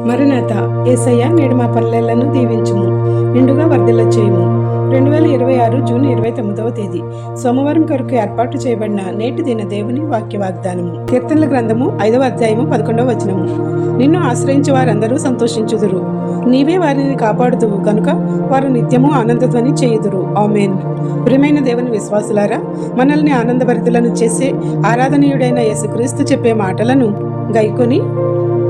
మరణాత యేసయ్య నేడు మా పల్లెలను దీవించుము, నిండుగా వర్ధిల్ల చేయుము. 2026 జూన్ 29వ తేదీ సోమవారం కొరకు ఏర్పాటు చేయబడిన నేటి దిన దేవుని వాక్య వాగ్దానము. కీర్తనల గ్రంథము 5వ అధ్యాయము 11వ వచనము. నిన్ను ఆశ్రయించే వారందరూ సంతోషించుదురు, నీవే వారిని కాపాడుదువు కనుక వారు నిత్యము ఆనందధ్వని చేయుదురు. ఆమేన్. ప్రియమైన దేవుని విశ్వాసులారా, మనల్ని ఆనందభరితులను చేసే ఆరాధనీయుడైన యేసుక్రీస్తు చెప్పే మాటలను గైకొని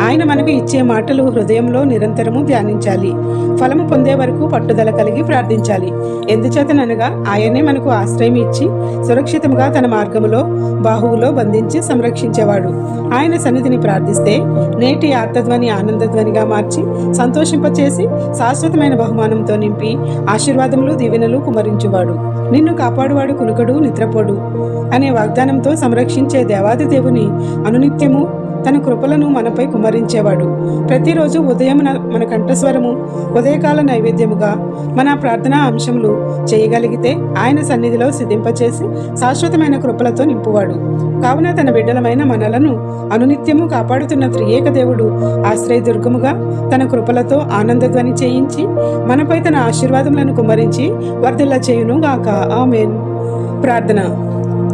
ఆయన మనకు ఇచ్చే మాటలు హృదయంలో నిరంతరము ధ్యానించాలి. ఫలము పొందే వరకు పట్టుదల కలిగి ప్రార్థించాలి. ఎందుచేతననగా ఆయనే మనకు ఆశ్రయం ఇచ్చి సురక్షితంగా తన మార్గములో బాహువులో బంధించి సంరక్షించేవాడు. ఆయన సన్నిధిని ప్రార్థిస్తే నేటి ఆర్తధ్వని ఆనందధ్వనిగా మార్చి సంతోషింపచేసి శాశ్వతమైన బహుమానంతో నింపి ఆశీర్వాదములు దీవెనలు కుమరించువాడు. నిన్ను కాపాడువాడు కునుకడు నిద్రపోడు అనే వాగ్దానంతో సంరక్షించే దేవాది దేవుని అనునిత్యము తన కృపలను మనపై కుమరించేవాడు. ప్రతిరోజు ఉదయం మన కంఠస్వరము ఉదయకాల నైవేద్యముగా మన ప్రార్థనా అంశములు చేయగలిగితే ఆయన సన్నిధిలో సిద్ధింపచేసి శాశ్వతమైన కృపలతో నింపువాడు. కావున తన బిడ్డలమైన మనలను అనునిత్యము కాపాడుతున్న త్రియేక దేవుడు ఆశ్రయదుర్గముగా తన కృపలతో ఆనందధ్వని చేయించి మనపై తన ఆశీర్వాదములను కుమరించి వర్ధిల్ల చేయును గాక. ఆమేన్. ప్రార్థన.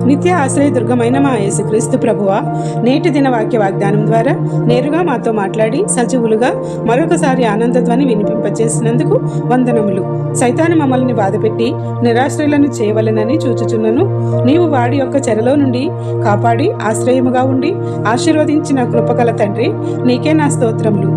నిత్య ఆశ్రయ దుర్గమైన మా యేసుక్రీస్తు ప్రభువా, నేటి దిన వాక్య వాగ్దానం ద్వారా నేరుగా మాతో మాట్లాడి సజీవులుగా మరొకసారి ఆనందధ్వని వినిపింపచేసినందుకు వందనములు. సైతాను మమ్మల్ని బాధపెట్టి నిరాశ్రయులను చేయవలెనని చూచుచున్నను. నీవు వాడి యొక్క చెరలో నుండి కాపాడి ఆశ్రయముగా ఉండి ఆశీర్వదించిన కృపగల తండ్రి, నీకే నా స్తోత్రములు.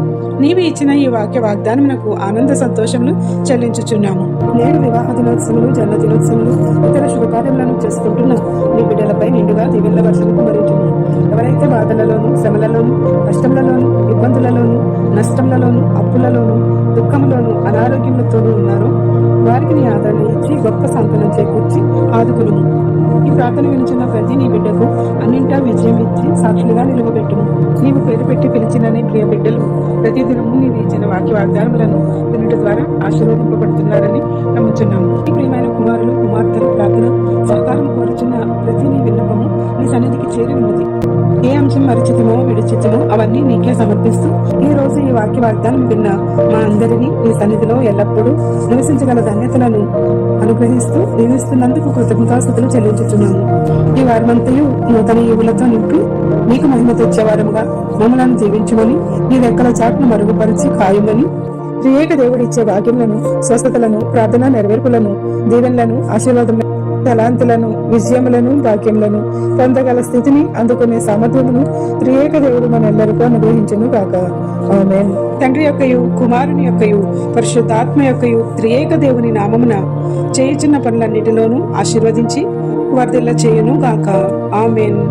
నీవు ఇచ్చిన ఈ వాక్య వాగ్దానమునకు ఆనంద సంతోషములు చెల్లించుచున్నాము. నేడు వివాహ దినోత్సవములు, జన్మ దినోత్సవములు, ఇతర శుభకార్యములను చేసుకుంటున్న నీ బిడ్డలపై నిండుగా దివ్యల వర్షము కుమరించుము. ఎవరైతే బాధలలోను, శ్రమలలోను, కష్టములలోను, ఇబ్బందులలోను, నష్టములలోను, అప్పులలోను, దుఃఖములోను, అనారోగ్యములతోనూ ఉన్నారో వారికి నీ ఆదరణ ఇచ్చి గొప్ప సంతానం చేకూర్చి ఆదుకును. ఈ ప్రార్థన వినిచిన ప్రతి నీ బిడ్డకు అన్నింటా విజయం ఇచ్చి సాక్షులుగా నిలువబెట్టుము. నీవు పేరు పెట్టి పిలిచిన నీ ప్రియ బిడ్డలు ప్రతిదినము నీవు ఇచ్చిన వాక్య వాగ్దానములను వినుట ద్వారా ఆశీర్వదింపబడుతున్నారని నమ్ముచున్నాము. ఈ ప్రియమైన కుమారులు కుమార్తెలు ప్రార్థన సహకారం కోరుచున్న ప్రతి నీ విన్నపము నీ సన్నిధికి చేరి ఉన్నది. ఏ అంశం మరిచితమో విడిచితమో అవన్నీ నీకే సమర్పిస్తూ ఈ రోజు ఈ వాక్య వాగ్దానం విన్న మా అందరినీ నీ సన్నిధిలో ఎల్లప్పుడూ నివసించగల ధన్యతలను అనుగ్రహిస్తూ దీవిస్తున్నందుకు కృతజ్ఞతాస్తుతులు చెల్లించుచున్నాము. ఈ వారమంతయు నూతన యువులతో నింపి నీకు మహిమ తెచ్చేవారముగా మమ్మలను జీవించమని, నీ రెక్కల చాటును మరుగుపరిచి ఖాయమని, త్రియేక దేవుడిచ్చే భాగ్యములను, స్వస్థతలను, ప్రార్థన నెరవేర్పులను, దీవెనలను, ఆశీర్వాదములను, తలాంతులను, విజయములను, భాగ్యములను పొందగల స్థితిని అందుకునే సామర్థ్యమును త్రియేక దేవుడు మనెల్లరికూ అనుగ్రహించును గాక. ఆమేన్. తండ్రి యొక్కయు, కుమారుని యొక్కయు, పరిశుద్ధాత్మ యొక్కయు త్రియేక దేవుని నామమున చేయుచున్న పనులన్నిటిలోనూ ఆశీర్వదించి వర్ధిల్ల చేయును గాక. ఆమేన్.